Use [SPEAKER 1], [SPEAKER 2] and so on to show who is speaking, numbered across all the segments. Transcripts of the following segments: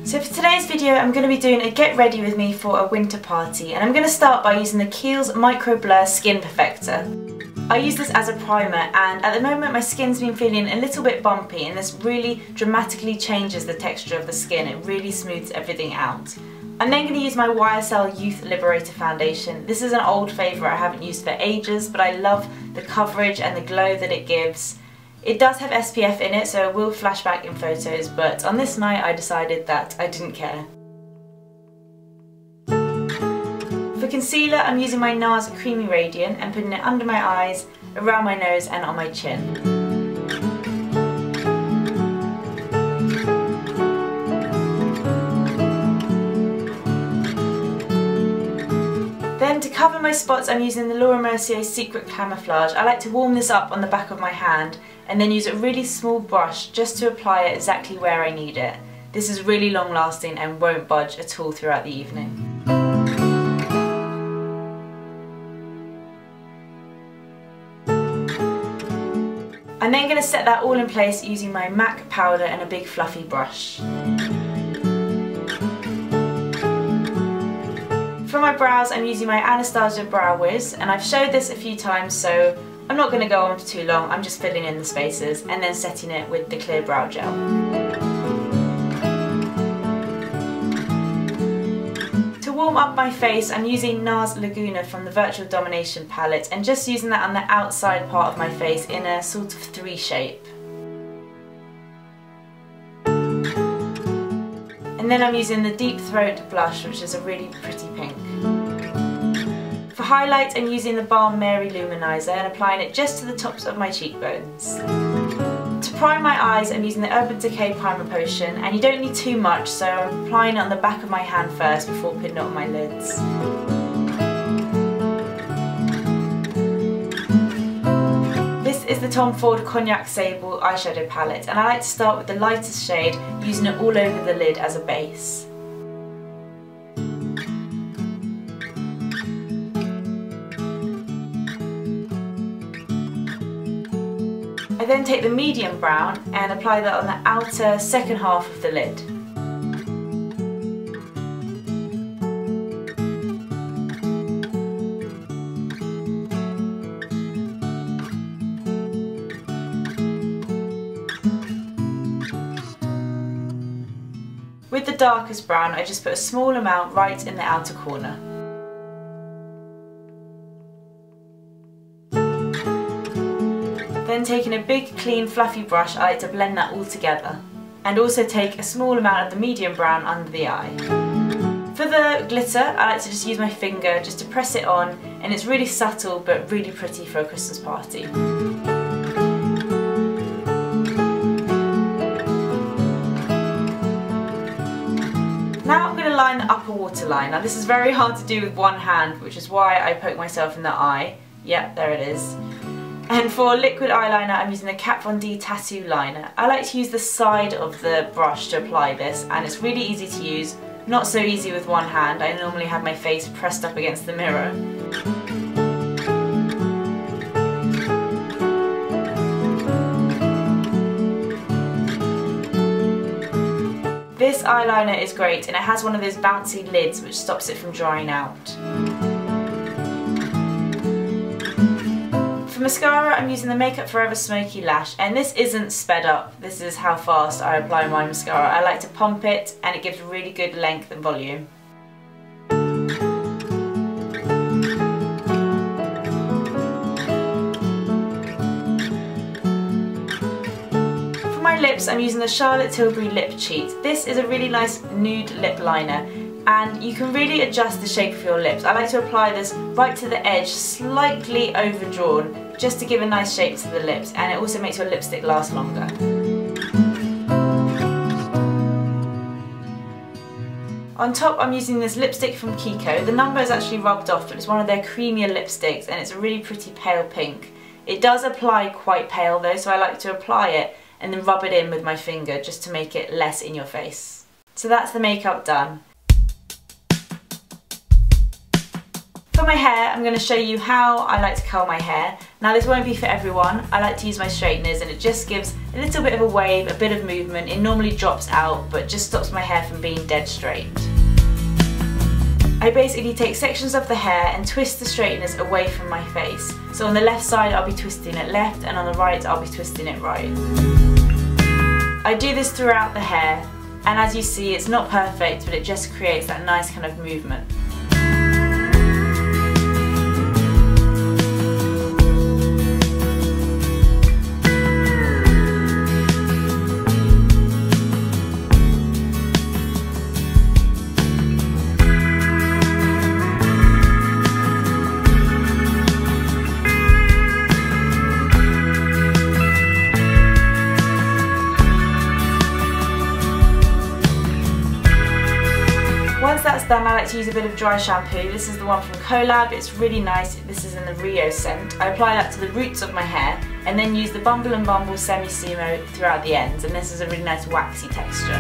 [SPEAKER 1] So for today's video I'm going to be doing a get ready with me for a winter party, and I'm going to start by using the Kiehl's Micro Blur Skin Perfector. I use this as a primer, and at the moment my skin's been feeling a little bit bumpy, and this really dramatically changes the texture of the skin. It really smooths everything out. I'm then going to use my YSL Youth Liberator foundation. This is an old favourite I haven't used for ages, but I love the coverage and the glow that it gives. It does have SPF in it, so it will flash back in photos, but on this night I decided that I didn't care. For concealer, I'm using my NARS Creamy Radiant and putting it under my eyes, around my nose and on my chin. Then to cover my spots I'm using the Laura Mercier Secret Camouflage. I like to warm this up on the back of my hand and then use a really small brush just to apply it exactly where I need it. This is really long lasting and won't budge at all throughout the evening. I'm then going to set that all in place using my MAC powder and a big fluffy brush. For my brows I'm using my Anastasia Brow Wiz, and I've showed this a few times so I'm not going to go on for too long. I'm just filling in the spaces and then setting it with the clear brow gel. To warm up my face I'm using NARS Laguna from the Virtual Domination palette, and just using that on the outside part of my face in a sort of 3 shape. And then I'm using the Deep Throat blush, which is a really pretty pink. For highlight I'm using the Balm Mary Luminizer and applying it just to the tops of my cheekbones. To prime my eyes I'm using the Urban Decay Primer Potion, and you don't need too much, so I'm applying it on the back of my hand first before putting it on my lids. This is the Tom Ford Cognac Sable eyeshadow palette, and I like to start with the lightest shade, using it all over the lid as a base. I then take the medium brown and apply that on the outer second half of the lid. With the darkest brown I just put a small amount right in the outer corner. Then taking a big clean fluffy brush I like to blend that all together, and also take a small amount of the medium brown under the eye. For the glitter I like to just use my finger just to press it on, and it's really subtle but really pretty for a Christmas party. Now I'm going to line the upper waterline. Now this is very hard to do with one hand, which is why I poke myself in the eye. Yep, there it is. And for liquid eyeliner I'm using the Kat Von D Tattoo Liner. I like to use the side of the brush to apply this, and it's really easy to use, not so easy with one hand. I normally have my face pressed up against the mirror. This eyeliner is great, and it has one of those bouncy lids which stops it from drying out. For mascara I'm using the Makeup Forever Smoky Lash, and this isn't sped up, this is how fast I apply my mascara. I like to pump it and it gives really good length and volume. For my lips I'm using the Charlotte Tilbury Lip Cheat. This is a really nice nude lip liner, and you can really adjust the shape of your lips. I like to apply this right to the edge, slightly overdrawn, just to give a nice shape to the lips, and it also makes your lipstick last longer. On top I'm using this lipstick from Kiko. The number is actually rubbed off, but it's one of their creamier lipsticks and it's a really pretty pale pink. It does apply quite pale though, so I like to apply it and then rub it in with my finger just to make it less in your face. So that's the makeup done. For my hair, I'm going to show you how I like to curl my hair. Now this won't be for everyone. I like to use my straighteners and it just gives a little bit of a wave, a bit of movement. It normally drops out but just stops my hair from being dead straight. I basically take sections of the hair and twist the straighteners away from my face. So on the left side I'll be twisting it left and on the right I'll be twisting it right. I do this throughout the hair and as you see it's not perfect but it just creates that nice kind of movement. Once that's done, I like to use a bit of dry shampoo. This is the one from Colab. It's really nice. This is in the Rio scent. I apply that to the roots of my hair and then use the Bumble and Bumble Semi-Sumo throughout the ends, and this is a really nice waxy texture.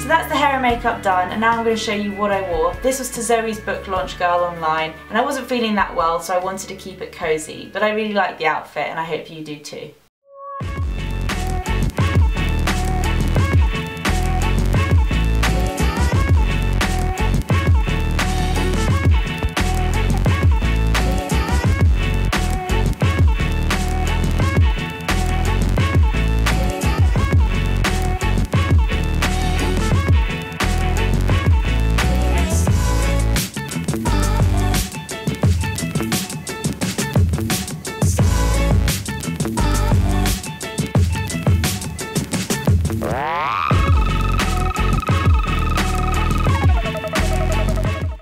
[SPEAKER 1] That's the hair and makeup done, and now I'm going to show you what I wore. This was to Zoe's book launch girl online and I wasn't feeling that well so I wanted to keep it cozy, but I really like the outfit and I hope you do too.